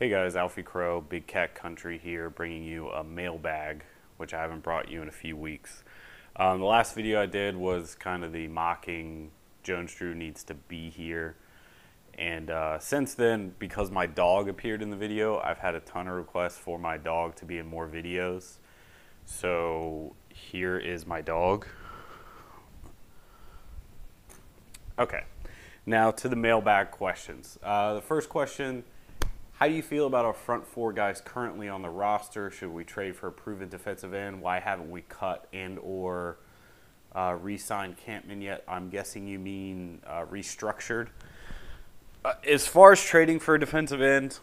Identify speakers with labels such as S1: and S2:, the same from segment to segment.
S1: Hey guys, Alfie Crow, Big Cat Country here, bringing you a mailbag, which I haven't brought you in a few weeks. The last video I did was kind of the mocking Jones Drew needs to be here. And since then, because my dog appeared in the video, I've had a ton of requests for my dog to be in more videos. So here is my dog. Okay, now to the mailbag questions. The first question: how do you feel about our front four guys currently on the roster? Should we trade for a proven defensive end? Why haven't we cut and or re-signed Kampman yet? I'm guessing you mean restructured. As far as trading for a defensive end,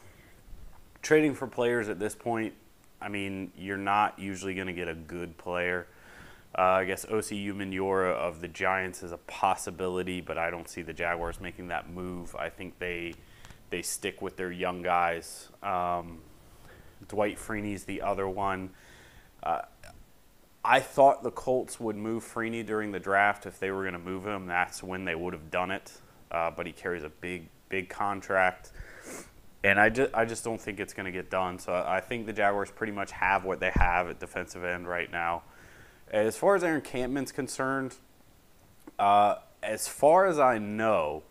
S1: trading for players at this point, I mean, you're not usually going to get a good player. I guess O.C. Umenyiora of the Giants is a possibility, but I don't see the Jaguars making that move. I think they stick with their young guys. Dwight Freeney's the other one. I thought the Colts would move Freeney during the draft. If they were going to move him, that's when they would have done it. But he carries a big contract. And I just don't think it's going to get done. So I think the Jaguars pretty much have what they have at defensive end right now. As far as Aaron Kampman's concerned, as far as I know,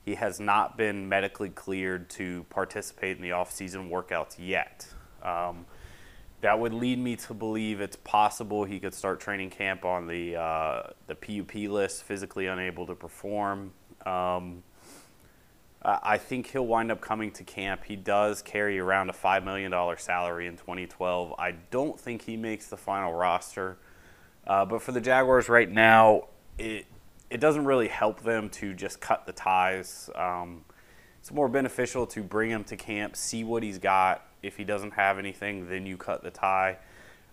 S1: he has not been medically cleared to participate in the off-season workouts yet. That would lead me to believe it's possible he could start training camp on the PUP list, physically unable to perform. I think he'll wind up coming to camp. He does carry around a $5 million salary in 2012. I don't think he makes the final roster. But for the Jaguars right now, it doesn't really help them to just cut the ties. It's more beneficial to bring him to camp, see what he's got. If he doesn't have anything, then you cut the tie.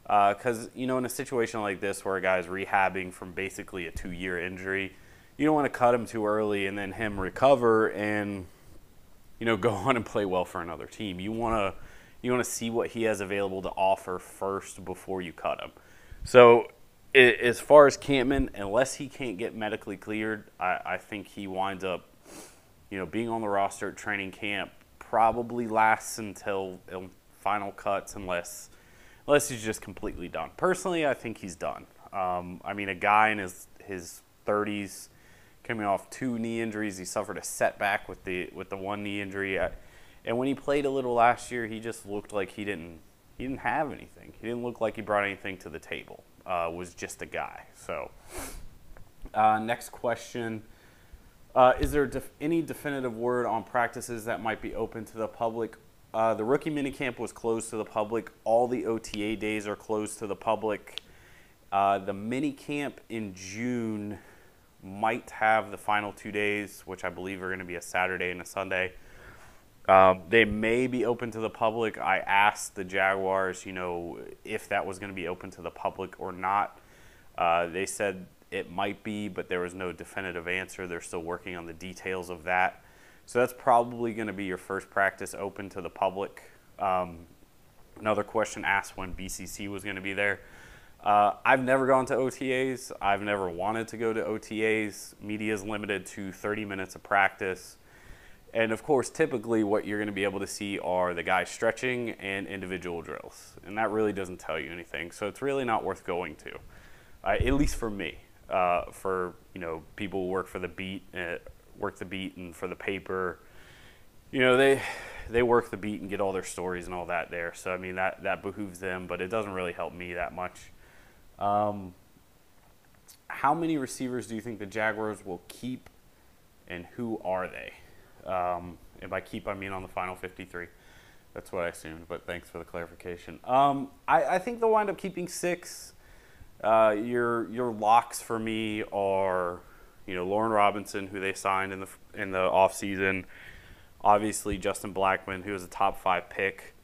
S1: Because, in a situation like this where a guy's rehabbing from basically a 2-year injury, you don't want to cut him too early and then him recover and, go on and play well for another team. You want to see what he has available to offer first before you cut him. So as far as Kampman, unless he can't get medically cleared, I think he winds up, being on the roster at training camp. Probably lasts until final cuts, unless he's just completely done. Personally, I think he's done. I mean, a guy in his 30s, coming off 2 knee injuries, he suffered a setback with the one knee injury, and when he played a little last year, he just looked like he didn't have anything. He didn't look like he brought anything to the table. Was just a guy. So, next question. Is there any definitive word on practices that might be open to the public? The rookie minicamp was closed to the public. All the OTA days are closed to the public. The minicamp in June might have the final 2 days, which I believe are going to be a Saturday and a Sunday. They may be open to the public. I asked the Jaguars, if that was going to be open to the public or not. They said it might be, but there was no definitive answer. They're still working on the details of that. So that's probably going to be your first practice open to the public. Another question asked when BCC was going to be there. I've never gone to OTAs. I've never wanted to go to OTAs. Media is limited to 30 minutes of practice. And, of course, typically what you're going to be able to see are the guys stretching and individual drills. And that really doesn't tell you anything. So it's really not worth going to, at least for me. For, people who work for the beat, and for the paper, they work the beat and get all their stories and all that there. So, I mean, that behooves them, but it doesn't really help me that much. How many receivers do you think the Jaguars will keep, and who are they? And by keep, I mean on the final 53. That's what I assumed, but thanks for the clarification. I think they'll wind up keeping 6. Your locks for me are, Lauren Robinson, who they signed in the offseason. Obviously, Justin Blackmon, who was a top 5 pick.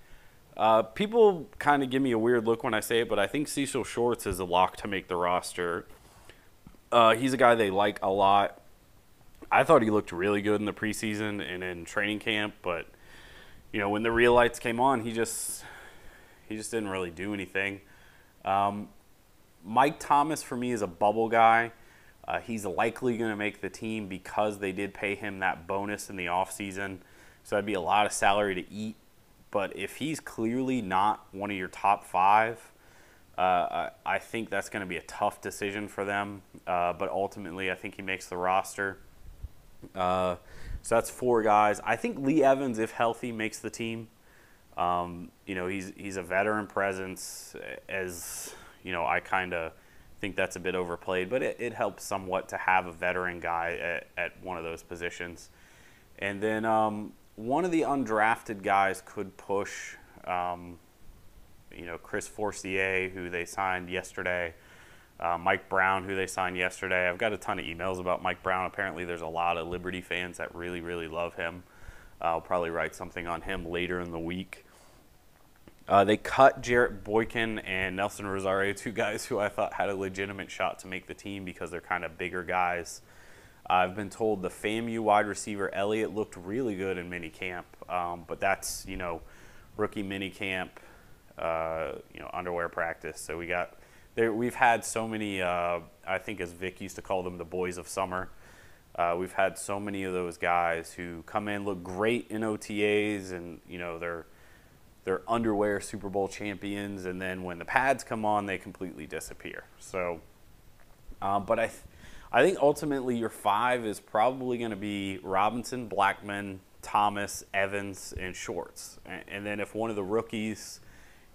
S1: People kind of give me a weird look when I say it, but I think Cecil Shorts is a lock to make the roster. He's a guy they like a lot. I thought he looked really good in the preseason and in training camp, but when the real lights came on, he just didn't really do anything. Mike Thomas for me is a bubble guy. He's likely going to make the team because they did pay him that bonus in the offseason. So that'd be a lot of salary to eat. but if he's clearly not one of your top 5, I think that's going to be a tough decision for them. But ultimately, I think he makes the roster. So that's 4 guys. I think Lee Evans, if healthy, makes the team. He's a veteran presence. As I kind of think that's a bit overplayed, but it helps somewhat to have a veteran guy at one of those positions. And then one of the undrafted guys could push. Chris Forcier, who they signed yesterday, Mike Brown, who they signed yesterday. I've got a ton of emails about Mike Brown. Apparently there's a lot of Liberty fans that really, really love him. I'll probably write something on him later in the week. They cut Jarrett Boykin and Nelson Rosario, 2 guys who I thought had a legitimate shot to make the team because they're kind of bigger guys. I've been told the FAMU wide receiver Elliott looked really good in minicamp, but that's, rookie minicamp, underwear practice. So we've had so many, I think as Vic used to call them, the boys of summer. We've had so many of those guys who come in, look great in OTAs, and they're underwear Super Bowl champions, and then when the pads come on, they completely disappear. So, but I think ultimately your 5 is probably going to be Robinson, Blackman, Thomas, Evans, and Shorts. And then if one of the rookies,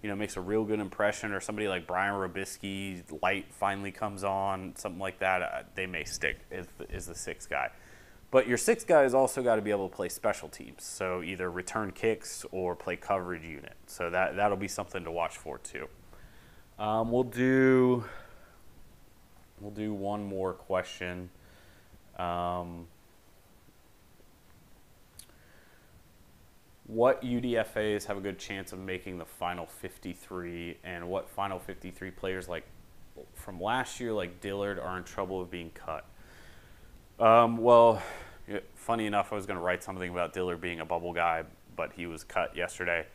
S1: makes a real good impression, or somebody like Brian Robisky, light finally comes on, something like that, they may stick as the 6th guy. But your 6th guy has also got to be able to play special teams, so either return kicks or play coverage unit. So that'll be something to watch for too. We'll do one more question. What UDFAs have a good chance of making the final 53, and what final 53 players like from last year, like Dillard, are in trouble of being cut? Well, funny enough, I was going to write something about Dillard being a bubble guy, but he was cut yesterday.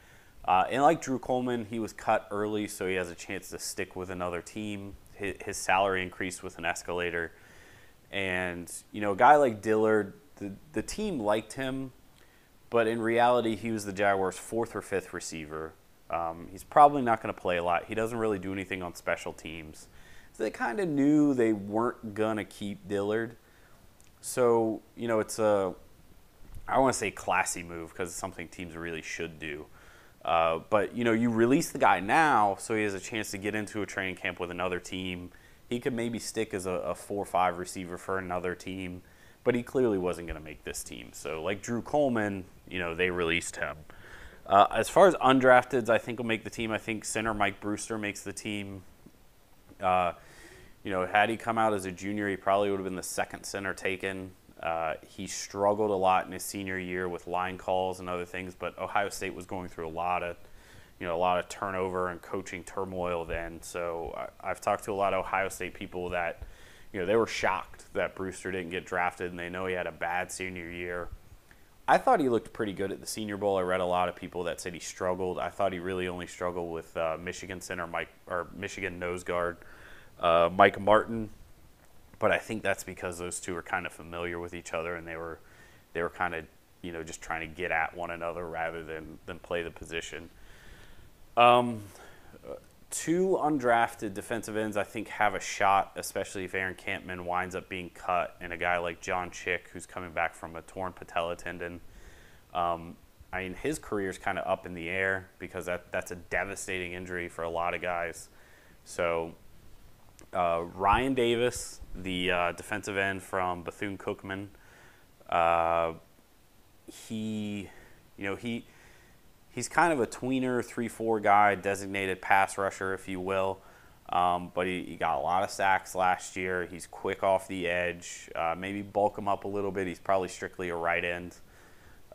S1: And like Drew Coleman, he was cut early, so he has a chance to stick with another team. His salary increased with an escalator. And, a guy like Dillard, the team liked him, but in reality, he was the Jaguars' 4th or 5th receiver. He's probably not going to play a lot. He doesn't really do anything on special teams. So they kind of knew they weren't going to keep Dillard. So, it's I don't want to say classy move because it's something teams really should do. But, you release the guy now so he has a chance to get into a training camp with another team. He could maybe stick as a 4 or 5 receiver for another team, but he clearly wasn't going to make this team. So, like Drew Coleman, they released him. As far as undrafteds, I think will make the team. I think center Mike Brewster makes the team. Had he come out as a junior, he probably would have been the 2nd center taken. He struggled a lot in his senior year with line calls and other things, but Ohio State was going through a lot of turnover and coaching turmoil then. So I've talked to a lot of Ohio State people that, they were shocked that Brewster didn't get drafted, and they know he had a bad senior year. I thought he looked pretty good at the Senior Bowl. I read a lot of people that said he struggled. I thought he really only struggled with Michigan center Michigan nose guard Mike Martin. But I think that's because those two are kind of familiar with each other, and they were kind of just trying to get at one another rather than play the position. 2 undrafted defensive ends I think have a shot, especially if Aaron Kampman winds up being cut, and a guy like John Chick, who's coming back from a torn patella tendon. His career's kind of up in the air because that's a devastating injury for a lot of guys. So Ryan Davis, the defensive end from Bethune-Cookman, he's kind of a tweener, 3-4 guy, designated pass rusher, if you will. But he got a lot of sacks last year. He's quick off the edge. Maybe bulk him up a little bit. He's probably strictly a right end.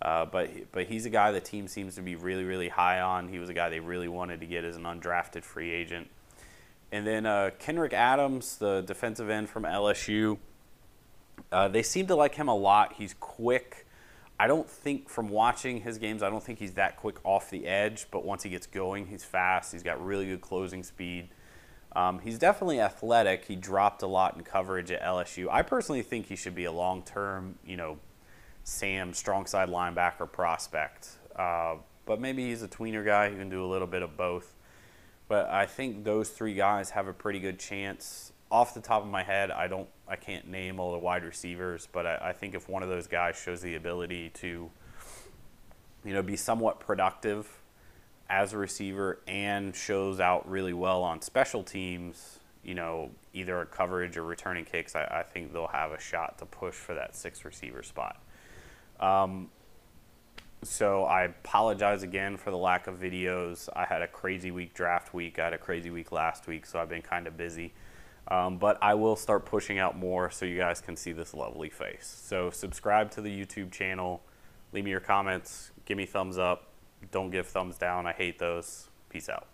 S1: But he's a guy the team seems to be really, really high on. He was a guy they really wanted to get as an undrafted free agent. And then Kenrick Adams, the defensive end from LSU, they seem to like him a lot. He's quick. I don't think, from watching his games, I don't think he's that quick off the edge, but once he gets going, he's fast. He's got really good closing speed. He's definitely athletic. He dropped a lot in coverage at LSU. I personally think he should be a long-term, strong side linebacker prospect. but maybe he's a tweener guy who can do a little bit of both. But I think those 3 guys have a pretty good chance. Off the top of my head, I can't name all the wide receivers, but I think if one of those guys shows the ability to, be somewhat productive as a receiver and shows out really well on special teams, either a coverage or returning kicks, I think they'll have a shot to push for that 6th receiver spot. So I apologize again for the lack of videos. I had a crazy week draft week. I had a crazy week last week, so I've been kind of busy. But I will start pushing out more so you guys can see this lovely face. So subscribe to the YouTube channel. Leave me your comments. Give me thumbs up. Don't give thumbs down. I hate those. Peace out.